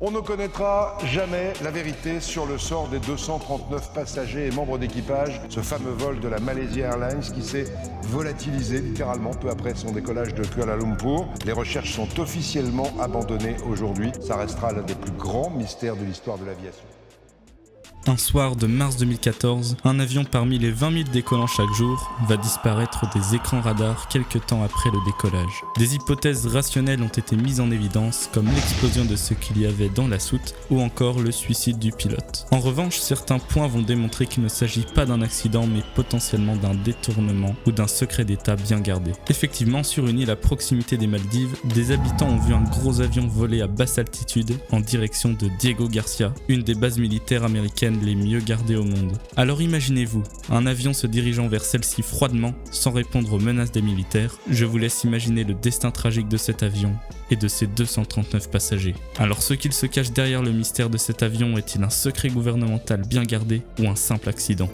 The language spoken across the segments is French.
On ne connaîtra jamais la vérité sur le sort des 239 passagers et membres d'équipage, ce fameux vol de la Malaysia Airlines qui s'est volatilisé littéralement peu après son décollage de Kuala Lumpur. Les recherches sont officiellement abandonnées aujourd'hui. Ça restera l'un des plus grands mystères de l'histoire de l'aviation. Un soir de mars 2014, un avion parmi les 20 000 décollants chaque jour va disparaître des écrans radars quelques temps après le décollage. Des hypothèses rationnelles ont été mises en évidence, comme l'explosion de ce qu'il y avait dans la soute ou encore le suicide du pilote. En revanche, certains points vont démontrer qu'il ne s'agit pas d'un accident mais potentiellement d'un détournement ou d'un secret d'État bien gardé. Effectivement, sur une île à proximité des Maldives, des habitants ont vu un gros avion voler à basse altitude en direction de Diego Garcia, une des bases militaires américaines les mieux gardées au monde. Alors imaginez-vous, un avion se dirigeant vers celle-ci froidement, sans répondre aux menaces des militaires. Je vous laisse imaginer le destin tragique de cet avion et de ses 239 passagers. Alors ce qu'il se cache derrière le mystère de cet avion est-il un secret gouvernemental bien gardé ou un simple accident ?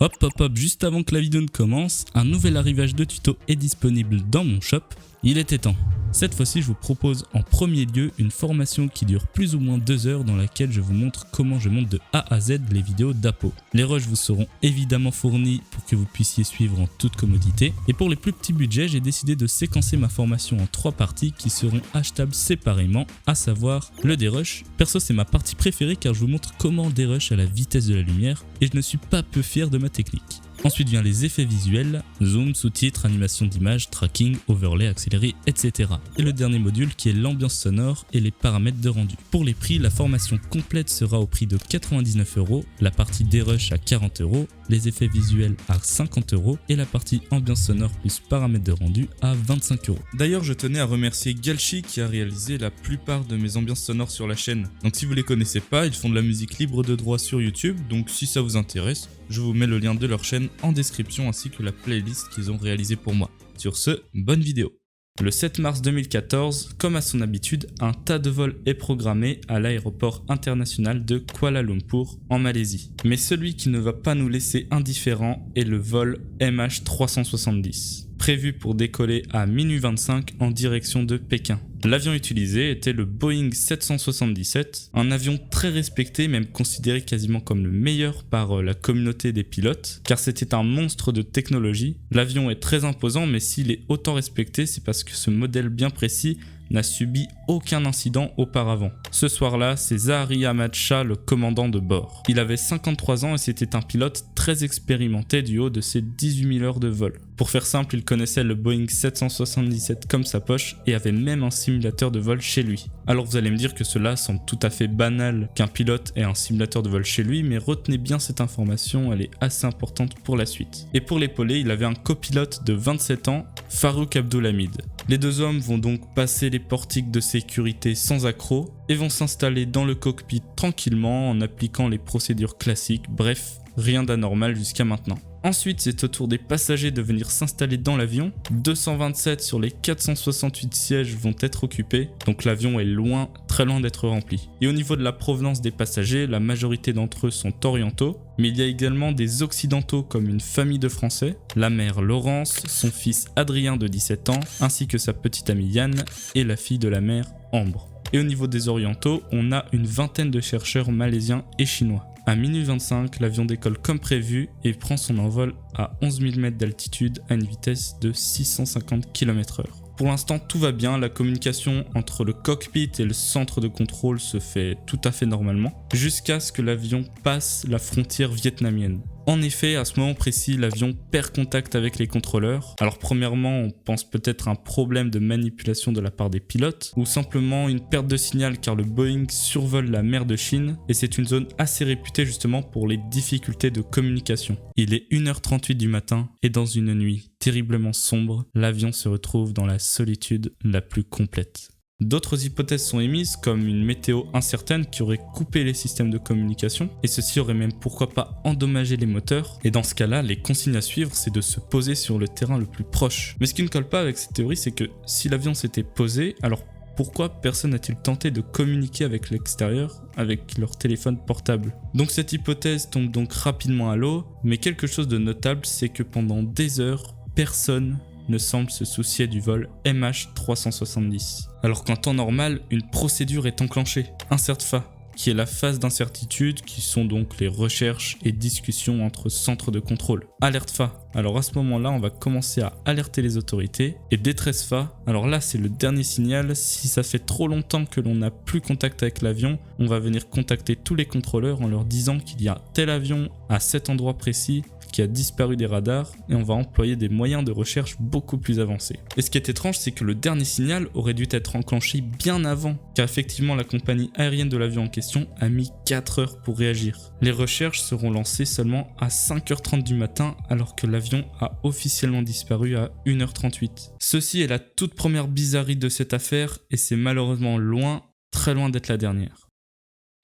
Hop, juste avant que la vidéo ne commence, un nouvel arrivage de tuto est disponible dans mon shop. Il était temps. Cette fois-ci, je vous propose en premier lieu une formation qui dure plus ou moins 2 heures dans laquelle je vous montre comment je monte de A à Z les vidéos d'Apo. Les rushs vous seront évidemment fournis pour que vous puissiez suivre en toute commodité. Et pour les plus petits budgets, j'ai décidé de séquencer ma formation en 3 parties qui seront achetables séparément, à savoir le dérush. Perso, c'est ma partie préférée car je vous montre comment dérush à la vitesse de la lumière et je ne suis pas peu fier de ma technique. Ensuite vient les effets visuels, zoom, sous-titres, animation d'image, tracking, overlay, accéléré, etc. Et le dernier module qui est l'ambiance sonore et les paramètres de rendu. Pour les prix, la formation complète sera au prix de 99 €, la partie dérush à 40 €, les effets visuels à 50 € et la partie ambiance sonore plus paramètres de rendu à 25 €. D'ailleurs, je tenais à remercier Galchi qui a réalisé la plupart de mes ambiances sonores sur la chaîne. Donc si vous les connaissez pas, ils font de la musique libre de droit sur YouTube, donc si ça vous intéresse, je vous mets le lien de leur chaîne en description ainsi que la playlist qu'ils ont réalisée pour moi. Sur ce, bonne vidéo. Le 7 mars 2014, comme à son habitude, un tas de vols est programmé à l'aéroport international de Kuala Lumpur en Malaisie. Mais celui qui ne va pas nous laisser indifférents est le vol MH370, prévu pour décoller à minuit 25 en direction de Pékin. L'avion utilisé était le Boeing 777, un avion très respecté, même considéré quasiment comme le meilleur par la communauté des pilotes, car c'était un monstre de technologie. L'avion est très imposant, mais s'il est autant respecté, c'est parce que ce modèle bien précis n'a subi aucun incident auparavant. Ce soir-là, c'est Zahari Ahmad Shah, le commandant de bord. Il avait 53 ans et c'était un pilote très expérimenté du haut de ses 18 000 heures de vol. Pour faire simple, il connaissait le Boeing 777 comme sa poche et avait même un simulateur de vol chez lui. Alors vous allez me dire que cela semble tout à fait banal qu'un pilote ait un simulateur de vol chez lui, mais retenez bien cette information, elle est assez importante pour la suite. Et pour l'épauler, il avait un copilote de 27 ans, Farouk Abdulhamid. Les deux hommes vont donc passer les portiques de sécurité sans accroc et vont s'installer dans le cockpit tranquillement en appliquant les procédures classiques, bref, rien d'anormal jusqu'à maintenant. Ensuite, c'est au tour des passagers de venir s'installer dans l'avion. 227 sur les 468 sièges vont être occupés, donc l'avion est loin, très loin d'être rempli. Et au niveau de la provenance des passagers, la majorité d'entre eux sont orientaux, mais il y a également des occidentaux comme une famille de Français, la mère Laurence, son fils Adrien de 17 ans, ainsi que sa petite amie Yann et la fille de la mère Ambre. Et au niveau des orientaux, on a une vingtaine de chercheurs malaisiens et chinois. À minuit 25, l'avion décolle comme prévu et prend son envol à 11 000 mètres d'altitude à une vitesse de 650 km/h. Pour l'instant, tout va bien, la communication entre le cockpit et le centre de contrôle se fait tout à fait normalement, jusqu'à ce que l'avion passe la frontière vietnamienne. En effet, à ce moment précis, l'avion perd contact avec les contrôleurs. Alors premièrement, on pense peut-être à un problème de manipulation de la part des pilotes, ou simplement une perte de signal car le Boeing survole la mer de Chine, et c'est une zone assez réputée justement pour les difficultés de communication. Il est 1h38 du matin, et dans une nuit terriblement sombre, l'avion se retrouve dans la solitude la plus complète. D'autres hypothèses sont émises, comme une météo incertaine qui aurait coupé les systèmes de communication, et ceci aurait même pourquoi pas endommagé les moteurs, et dans ce cas-là, les consignes à suivre, c'est de se poser sur le terrain le plus proche. Mais ce qui ne colle pas avec cette théorie, c'est que si l'avion s'était posé, alors pourquoi personne n'a-t-il tenté de communiquer avec l'extérieur avec leur téléphone portable? Donc cette hypothèse tombe donc rapidement à l'eau, mais quelque chose de notable, c'est que pendant des heures, personne ne semble se soucier du vol MH370. Alors qu'en temps normal, une procédure est enclenchée, IncertFA, qui est la phase d'incertitude, qui sont donc les recherches et discussions entre centres de contrôle. AlertFA, alors à ce moment-là, on va commencer à alerter les autorités. Et DétressFA, alors là c'est le dernier signal, si ça fait trop longtemps que l'on n'a plus contact avec l'avion, on va venir contacter tous les contrôleurs en leur disant qu'il y a tel avion à cet endroit précis, qui a disparu des radars, et on va employer des moyens de recherche beaucoup plus avancés. Et ce qui est étrange, c'est que le dernier signal aurait dû être enclenché bien avant, car effectivement la compagnie aérienne de l'avion en question a mis 4 heures pour réagir. Les recherches seront lancées seulement à 5h30 du matin, alors que l'avion a officiellement disparu à 1h38. Ceci est la toute première bizarrerie de cette affaire, et c'est malheureusement loin, très loin d'être la dernière.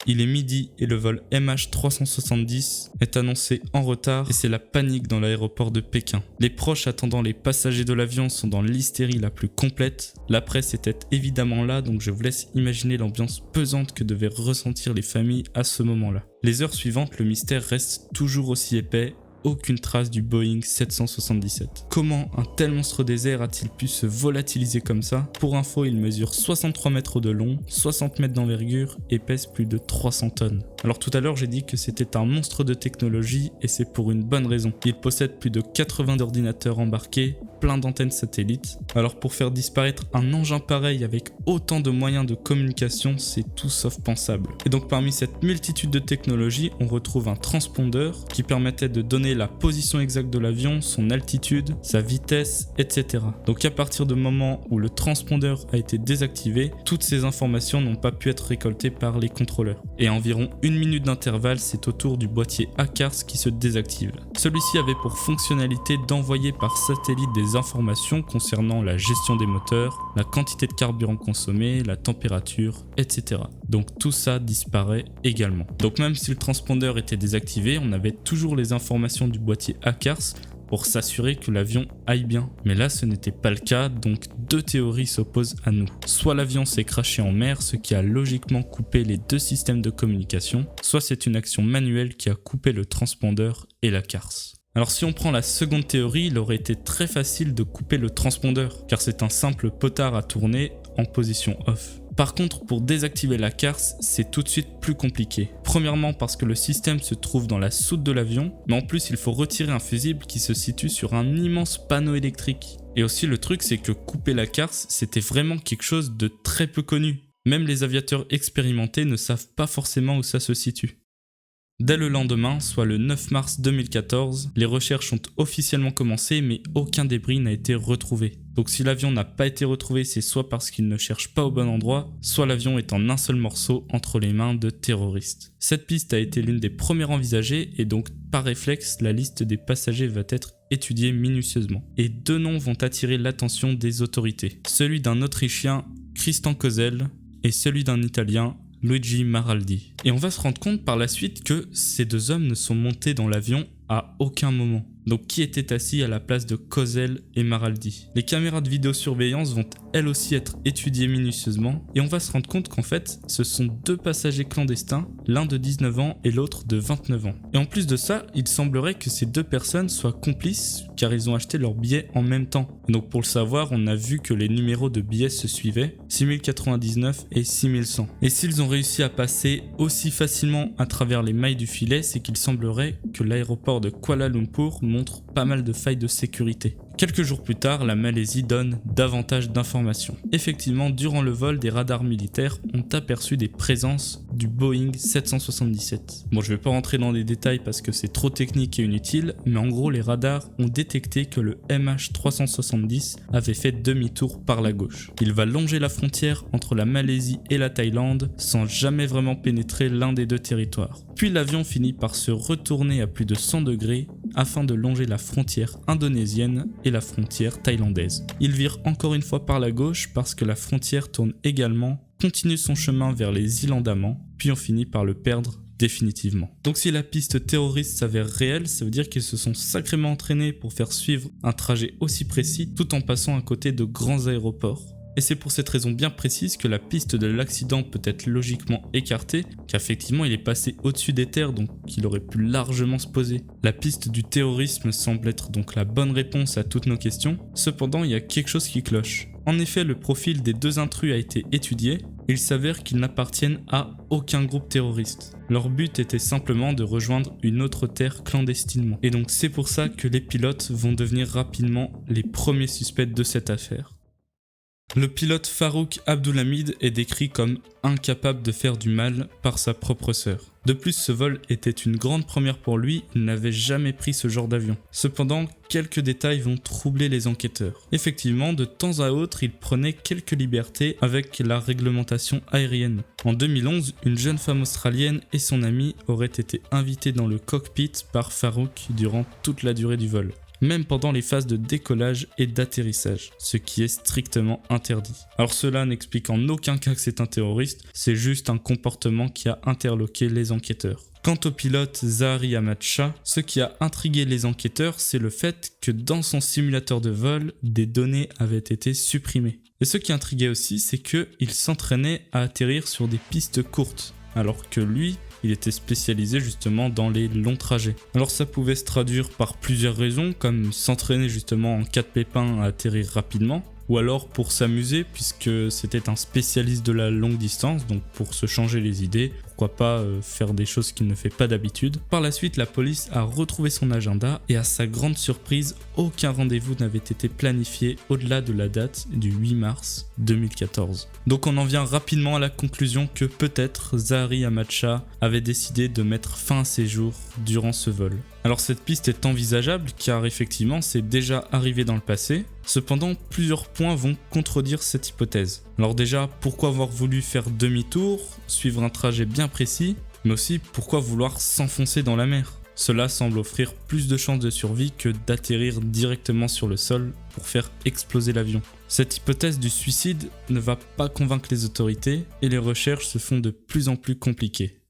Il est midi et le vol MH370 est annoncé en retard et c'est la panique dans l'aéroport de Pékin. Les proches attendant les passagers de l'avion sont dans l'hystérie la plus complète. La presse était évidemment là, donc je vous laisse imaginer l'ambiance pesante que devaient ressentir les familles à ce moment-là. Les heures suivantes, le mystère reste toujours aussi épais. Aucune trace du Boeing 777. Comment un tel monstre des airs a-t-il pu se volatiliser comme ça? Pour info, il mesure 63 mètres de long, 60 mètres d'envergure et pèse plus de 300 tonnes. Alors tout à l'heure, j'ai dit que c'était un monstre de technologie et c'est pour une bonne raison. Il possède plus de 80 ordinateurs embarqués, plein d'antennes satellites. Alors pour faire disparaître un engin pareil avec autant de moyens de communication, c'est tout sauf pensable. Et donc parmi cette multitude de technologies, on retrouve un transpondeur qui permettait de donner la position exacte de l'avion, son altitude, sa vitesse, etc. Donc à partir du moment où le transpondeur a été désactivé, toutes ces informations n'ont pas pu être récoltées par les contrôleurs. Et à environ 1 minute d'intervalle, c'est au tour du boîtier ACARS qui se désactive. Celui-ci avait pour fonctionnalité d'envoyer par satellite des informations concernant la gestion des moteurs, la quantité de carburant consommé, la température, etc. Donc tout ça disparaît également. Donc même si le transpondeur était désactivé, on avait toujours les informations du boîtier ACARS pour s'assurer que l'avion aille bien. Mais là ce n'était pas le cas, donc deux théories s'opposent à nous. Soit l'avion s'est crashé en mer, ce qui a logiquement coupé les deux systèmes de communication, soit c'est une action manuelle qui a coupé le transpondeur et l'ACARS. Alors si on prend la seconde théorie, il aurait été très facile de couper le transpondeur, car c'est un simple potard à tourner en position off. Par contre, pour désactiver la CARS, c'est tout de suite plus compliqué. Premièrement parce que le système se trouve dans la soute de l'avion, mais en plus il faut retirer un fusible qui se situe sur un immense panneau électrique. Et aussi le truc c'est que couper la CARS, c'était vraiment quelque chose de très peu connu. Même les aviateurs expérimentés ne savent pas forcément où ça se situe. Dès le lendemain, soit le 9 mars 2014, les recherches ont officiellement commencé mais aucun débris n'a été retrouvé. Donc si l'avion n'a pas été retrouvé, c'est soit parce qu'il ne cherche pas au bon endroit, soit l'avion est en un seul morceau entre les mains de terroristes. Cette piste a été l'une des premières envisagées et donc par réflexe, la liste des passagers va être étudiée minutieusement. Et deux noms vont attirer l'attention des autorités. Celui d'un Autrichien, Christian Kozel, et celui d'un Italien, Luigi Maraldi. Et on va se rendre compte par la suite que ces deux hommes ne sont montés dans l'avion à aucun moment. Donc qui était assis à la place de Kozel et Maraldi? Les caméras de vidéosurveillance vont elles aussi être étudiées minutieusement et on va se rendre compte qu'en fait ce sont deux passagers clandestins, l'un de 19 ans et l'autre de 29 ans. Et en plus de ça, il semblerait que ces deux personnes soient complices car ils ont acheté leurs billets en même temps. Et donc pour le savoir, on a vu que les numéros de billets se suivaient, 6099 et 6100. Et s'ils ont réussi à passer aussi facilement à travers les mailles du filet, c'est qu'il semblerait que l'aéroport de Kuala Lumpur montre pas mal de failles de sécurité. Quelques jours plus tard, la Malaisie donne davantage d'informations. Effectivement, durant le vol, des radars militaires ont aperçu des présences du Boeing 777. Bon, je vais pas rentrer dans les détails parce que c'est trop technique et inutile, mais en gros, les radars ont détecté que le MH370 avait fait demi-tour par la gauche. Il va longer la frontière entre la Malaisie et la Thaïlande sans jamais vraiment pénétrer l'un des deux territoires. Puis l'avion finit par se retourner à plus de 100 degrés afin de longer la frontière indonésienne et la frontière thaïlandaise. Il vire encore une fois par la gauche parce que la frontière tourne également, continue son chemin vers les îles Andaman, puis on finit par le perdre définitivement. Donc si la piste terroriste s'avère réelle, ça veut dire qu'ils se sont sacrément entraînés pour faire suivre un trajet aussi précis tout en passant à côté de grands aéroports. Et c'est pour cette raison bien précise que la piste de l'accident peut être logiquement écartée, car effectivement il est passé au-dessus des terres, donc il aurait pu largement se poser. La piste du terrorisme semble être donc la bonne réponse à toutes nos questions, cependant il y a quelque chose qui cloche. En effet, le profil des deux intrus a été étudié, et il s'avère qu'ils n'appartiennent à aucun groupe terroriste. Leur but était simplement de rejoindre une autre terre clandestinement. Et donc c'est pour ça que les pilotes vont devenir rapidement les premiers suspects de cette affaire. Le pilote Farouk Abdulhamid est décrit comme incapable de faire du mal par sa propre sœur. De plus, ce vol était une grande première pour lui, il n'avait jamais pris ce genre d'avion. Cependant, quelques détails vont troubler les enquêteurs. Effectivement, de temps à autre, il prenait quelques libertés avec la réglementation aérienne. En 2011, une jeune femme australienne et son amie auraient été invitées dans le cockpit par Farouk durant toute la durée du vol, même pendant les phases de décollage et d'atterrissage, ce qui est strictement interdit. Alors cela n'explique en aucun cas que c'est un terroriste, c'est juste un comportement qui a interloqué les enquêteurs. Quant au pilote Zahari Ahmad Shah, ce qui a intrigué les enquêteurs, c'est le fait que dans son simulateur de vol, des données avaient été supprimées. Et ce qui intriguait aussi, c'est qu'il s'entraînait à atterrir sur des pistes courtes, alors que lui, il était spécialisé justement dans les longs trajets. Alors ça pouvait se traduire par plusieurs raisons, comme s'entraîner justement en cas de pépin à atterrir rapidement, ou alors pour s'amuser puisque c'était un spécialiste de la longue distance, donc pour se changer les idées, pourquoi pas faire des choses qu'il ne fait pas d'habitude. Par la suite, la police a retrouvé son agenda et à sa grande surprise, aucun rendez-vous n'avait été planifié au-delà de la date du 8 mars 2014. Donc on en vient rapidement à la conclusion que peut-être Zahari Ahmad Shah avait décidé de mettre fin à ses jours durant ce vol. Alors cette piste est envisageable car effectivement c'est déjà arrivé dans le passé, cependant plusieurs points vont contredire cette hypothèse. Alors déjà, pourquoi avoir voulu faire demi-tour, suivre un trajet bien précis, mais aussi pourquoi vouloir s'enfoncer dans la mer? Cela semble offrir plus de chances de survie que d'atterrir directement sur le sol pour faire exploser l'avion. Cette hypothèse du suicide ne va pas convaincre les autorités et les recherches se font de plus en plus compliquées.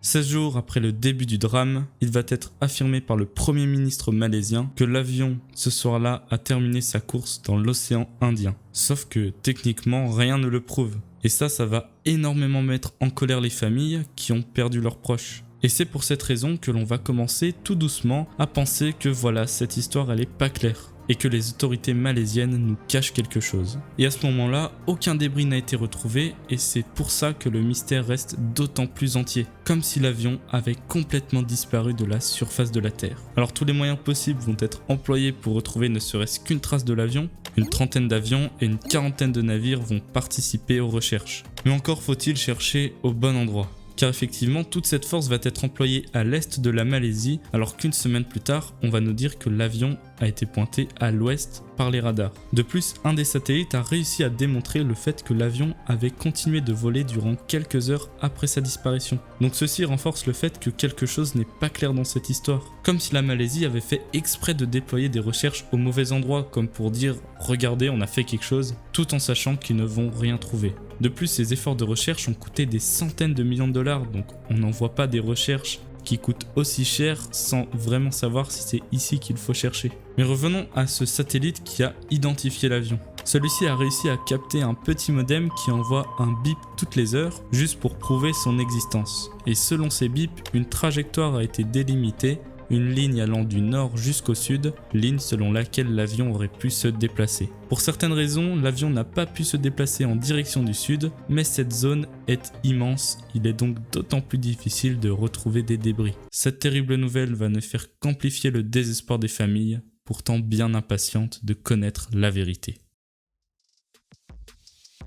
16 jours après le début du drame, il va être affirmé par le Premier ministre malaisien que l'avion, ce soir-là, a terminé sa course dans l'océan Indien. Sauf que techniquement, rien ne le prouve. Et ça va énormément mettre en colère les familles qui ont perdu leurs proches. Et c'est pour cette raison que l'on va commencer tout doucement à penser que voilà, cette histoire elle est pas claire et que les autorités malaisiennes nous cachent quelque chose. Et à ce moment-là, aucun débris n'a été retrouvé et c'est pour ça que le mystère reste d'autant plus entier, comme si l'avion avait complètement disparu de la surface de la Terre. Alors tous les moyens possibles vont être employés pour retrouver ne serait-ce qu'une trace de l'avion. Une trentaine d'avions et une quarantaine de navires vont participer aux recherches. Mais encore faut-il chercher au bon endroit. Car effectivement, toute cette force va être employée à l'est de la Malaisie, alors qu'une semaine plus tard, on va nous dire que l'avion a été pointé à l'ouest par les radars. De plus, un des satellites a réussi à démontrer le fait que l'avion avait continué de voler durant quelques heures après sa disparition. Donc ceci renforce le fait que quelque chose n'est pas clair dans cette histoire. Comme si la Malaisie avait fait exprès de déployer des recherches au mauvais endroit, comme pour dire « regardez, on a fait quelque chose », tout en sachant qu'ils ne vont rien trouver. De plus, ces efforts de recherche ont coûté des centaines de millions de dollars, donc on n'en voit pas des recherches qui coûtent aussi cher sans vraiment savoir si c'est ici qu'il faut chercher. Mais revenons à ce satellite qui a identifié l'avion. Celui-ci a réussi à capter un petit modem qui envoie un bip toutes les heures, juste pour prouver son existence. Et selon ces bips, une trajectoire a été délimitée, une ligne allant du nord jusqu'au sud, ligne selon laquelle l'avion aurait pu se déplacer. Pour certaines raisons, l'avion n'a pas pu se déplacer en direction du sud, mais cette zone est immense, il est donc d'autant plus difficile de retrouver des débris. Cette terrible nouvelle va ne faire qu'amplifier le désespoir des familles, pourtant bien impatientes de connaître la vérité.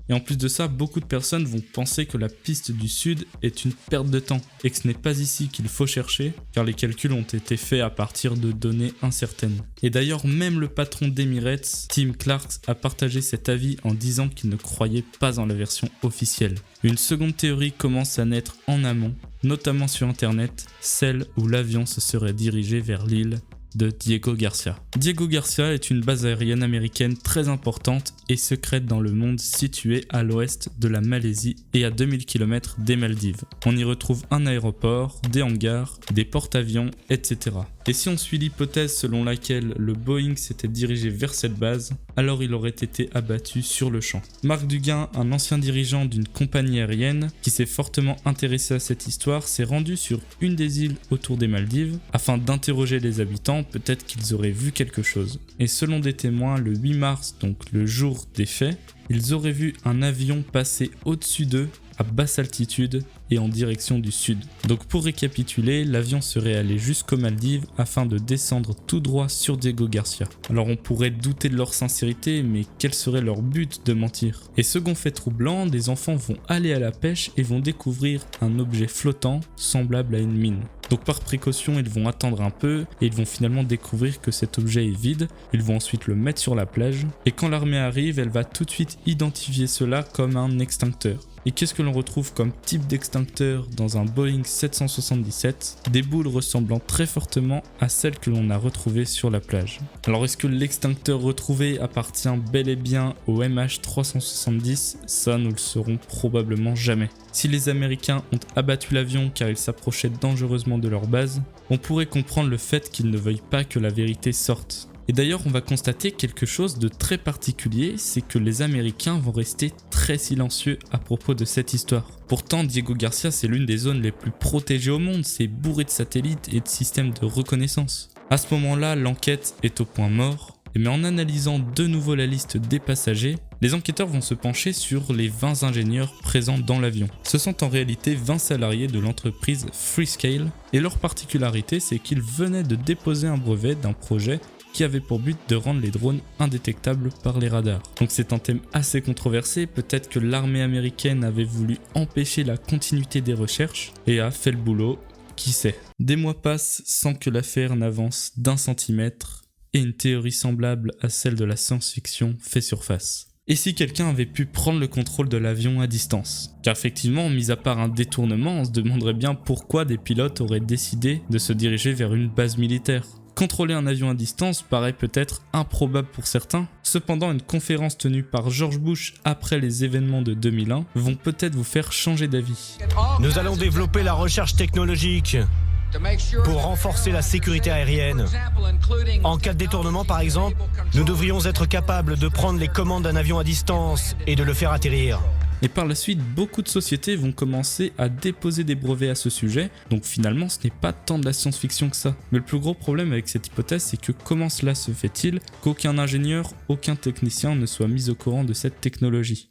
Et en plus de ça, beaucoup de personnes vont penser que la piste du sud est une perte de temps et que ce n'est pas ici qu'il faut chercher, car les calculs ont été faits à partir de données incertaines. Et d'ailleurs, même le patron d'Emirates, Tim Clark, a partagé cet avis en disant qu'il ne croyait pas en la version officielle. Une seconde théorie commence à naître en amont, notamment sur internet, celle où l'avion se serait dirigé vers l'île de Diego Garcia. Diego Garcia est une base aérienne américaine très importante et secrète dans le monde située à l'ouest de la Malaisie et à 2000 km des Maldives. On y retrouve un aéroport, des hangars, des porte-avions, etc. Et si on suit l'hypothèse selon laquelle le Boeing s'était dirigé vers cette base, alors il aurait été abattu sur le champ. Marc Duguin, un ancien dirigeant d'une compagnie aérienne qui s'est fortement intéressé à cette histoire, s'est rendu sur une des îles autour des Maldives afin d'interroger les habitants, peut-être qu'ils auraient vu quelque chose. Et selon des témoins, le 8 mars, donc le jour des faits, ils auraient vu un avion passer au-dessus d'eux à basse altitude et en direction du sud. Donc pour récapituler, l'avion serait allé jusqu'aux Maldives afin de descendre tout droit sur Diego Garcia. Alors on pourrait douter de leur sincérité, mais quel serait leur but de mentir? Et second fait troublant, des enfants vont aller à la pêche et vont découvrir un objet flottant semblable à une mine. Donc par précaution, ils vont attendre un peu et ils vont finalement découvrir que cet objet est vide. Ils vont ensuite le mettre sur la plage et quand l'armée arrive, elle va tout de suite identifier cela comme un extincteur. Et qu'est-ce que l'on retrouve comme type d'extincteur dans un Boeing 777? Des boules ressemblant très fortement à celles que l'on a retrouvées sur la plage. Alors est-ce que l'extincteur retrouvé appartient bel et bien au MH370? Ça, nous le saurons probablement jamais. Si les Américains ont abattu l'avion car il s'approchait dangereusement de leur base, on pourrait comprendre le fait qu'ils ne veuillent pas que la vérité sorte. Et d'ailleurs, on va constater quelque chose de très particulier, c'est que les Américains vont rester très silencieux à propos de cette histoire. Pourtant, Diego Garcia, c'est l'une des zones les plus protégées au monde, c'est bourré de satellites et de systèmes de reconnaissance. À ce moment-là, l'enquête est au point mort, mais en analysant de nouveau la liste des passagers, les enquêteurs vont se pencher sur les 20 ingénieurs présents dans l'avion. Ce sont en réalité 20 salariés de l'entreprise Freescale, et leur particularité, c'est qu'ils venaient de déposer un brevet d'un projet qui avait pour but de rendre les drones indétectables par les radars. Donc c'est un thème assez controversé, peut-être que l'armée américaine avait voulu empêcher la continuité des recherches et a fait le boulot, qui sait. Des mois passent sans que l'affaire n'avance d'un centimètre et une théorie semblable à celle de la science-fiction fait surface. Et si quelqu'un avait pu prendre le contrôle de l'avion à distance? Car effectivement, mis à part un détournement, on se demanderait bien pourquoi des pilotes auraient décidé de se diriger vers une base militaire. Contrôler un avion à distance paraît peut-être improbable pour certains, cependant une conférence tenue par George Bush après les événements de 2001 vont peut-être vous faire changer d'avis. Nous allons développer la recherche technologique pour renforcer la sécurité aérienne. En cas de détournement par exemple, nous devrions être capables de prendre les commandes d'un avion à distance et de le faire atterrir. Et par la suite, beaucoup de sociétés vont commencer à déposer des brevets à ce sujet, donc finalement ce n'est pas tant de la science-fiction que ça. Mais le plus gros problème avec cette hypothèse, c'est que comment cela se fait-il qu'aucun ingénieur, aucun technicien ne soit mis au courant de cette technologie?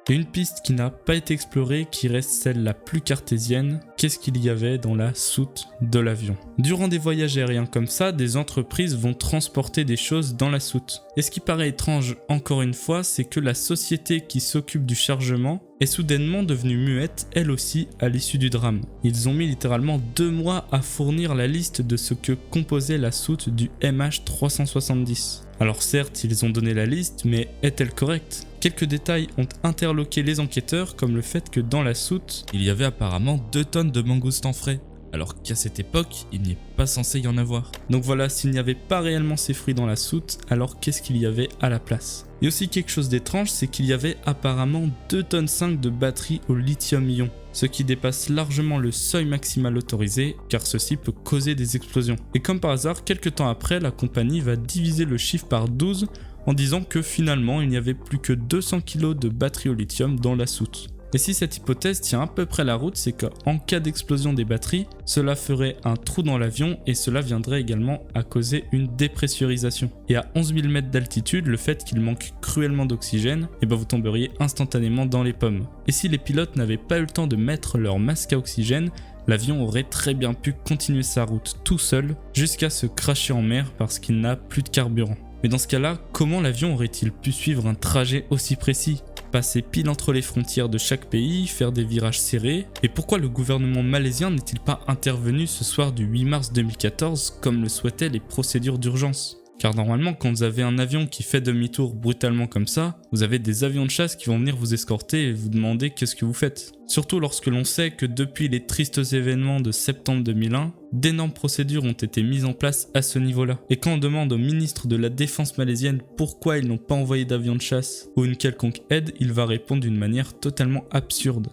Et une piste qui n'a pas été explorée, qui reste celle la plus cartésienne, qu'est-ce qu'il y avait dans la soute de l'avion? Durant des voyages aériens comme ça, des entreprises vont transporter des choses dans la soute. Et ce qui paraît étrange encore une fois, c'est que la société qui s'occupe du chargement est soudainement devenue muette, elle aussi, à l'issue du drame. Ils ont mis littéralement 2 mois à fournir la liste de ce que composait la soute du MH370. Alors certes, ils ont donné la liste, mais est-elle correcte? Quelques détails ont interloqué les enquêteurs, comme le fait que dans la soute, il y avait apparemment 2 tonnes de mangoustan frais, alors qu'à cette époque, il n'est pas censé y en avoir. Donc voilà, s'il n'y avait pas réellement ces fruits dans la soute, alors qu'est-ce qu'il y avait à la place? Et aussi quelque chose d'étrange, c'est qu'il y avait apparemment 2,5 tonnes de batterie au lithium-ion, ce qui dépasse largement le seuil maximal autorisé, car ceci peut causer des explosions. Et comme par hasard, quelques temps après, la compagnie va diviser le chiffre par 12 en disant que finalement il n'y avait plus que 200 kg de batterie au lithium dans la soute. Et si cette hypothèse tient à peu près la route, c'est qu'en cas d'explosion des batteries, cela ferait un trou dans l'avion et cela viendrait également à causer une dépressurisation. Et à 11 000 mètres d'altitude, le fait qu'il manque cruellement d'oxygène, vous tomberiez instantanément dans les pommes. Et si les pilotes n'avaient pas eu le temps de mettre leur masque à oxygène, l'avion aurait très bien pu continuer sa route tout seul jusqu'à se cracher en mer parce qu'il n'a plus de carburant. Mais dans ce cas-là, comment l'avion aurait-il pu suivre un trajet aussi précis? Passer pile entre les frontières de chaque pays, faire des virages serrés? Et pourquoi le gouvernement malaisien n'est-il pas intervenu ce soir du 8 mars 2014 comme le souhaitaient les procédures d'urgence? Car normalement, quand vous avez un avion qui fait demi-tour brutalement comme ça, vous avez des avions de chasse qui vont venir vous escorter et vous demander qu'est-ce que vous faites. Surtout lorsque l'on sait que depuis les tristes événements de septembre 2001, d'énormes procédures ont été mises en place à ce niveau-là. Et quand on demande au ministre de la Défense malaisienne pourquoi ils n'ont pas envoyé d'avions de chasse ou une quelconque aide, il va répondre d'une manière totalement absurde.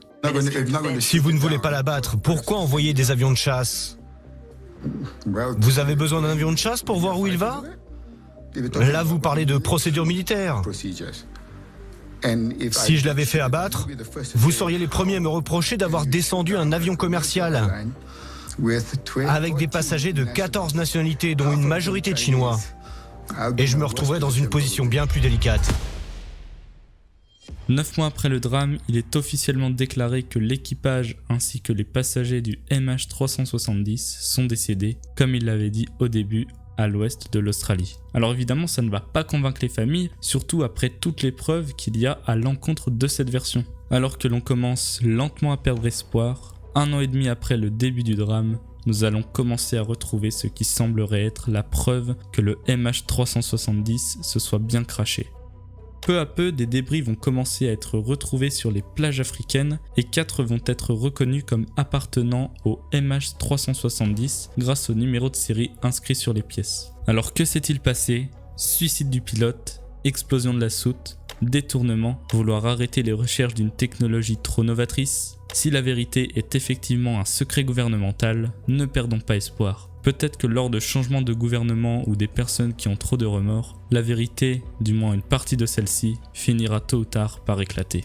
Si vous ne voulez pas l'abattre, pourquoi envoyer des avions de chasse? Vous avez besoin d'un avion de chasse pour voir où il va? Là, vous parlez de procédures militaires. Si je l'avais fait abattre, vous seriez les premiers à me reprocher d'avoir descendu un avion commercial avec des passagers de 14 nationalités, dont une majorité de Chinois. Et je me retrouverais dans une position bien plus délicate. 9 mois après le drame, il est officiellement déclaré que l'équipage ainsi que les passagers du MH370 sont décédés, comme il l'avait dit au début, à l'ouest de l'Australie. Alors évidemment, ça ne va pas convaincre les familles, surtout après toutes les preuves qu'il y a à l'encontre de cette version. Alors que l'on commence lentement à perdre espoir, 1 an et demi après le début du drame, nous allons commencer à retrouver ce qui semblerait être la preuve que le MH370 se soit bien crashé. Peu à peu, des débris vont commencer à être retrouvés sur les plages africaines et 4 vont être reconnus comme appartenant au MH370 grâce au numéro de série inscrit sur les pièces. Alors que s'est-il passé? Suicide du pilote, explosion de la soute, détournement, vouloir arrêter les recherches d'une technologie trop novatrice? Si la vérité est effectivement un secret gouvernemental, ne perdons pas espoir. Peut-être que lors de changements de gouvernement ou des personnes qui ont trop de remords, la vérité, du moins une partie de celle-ci, finira tôt ou tard par éclater.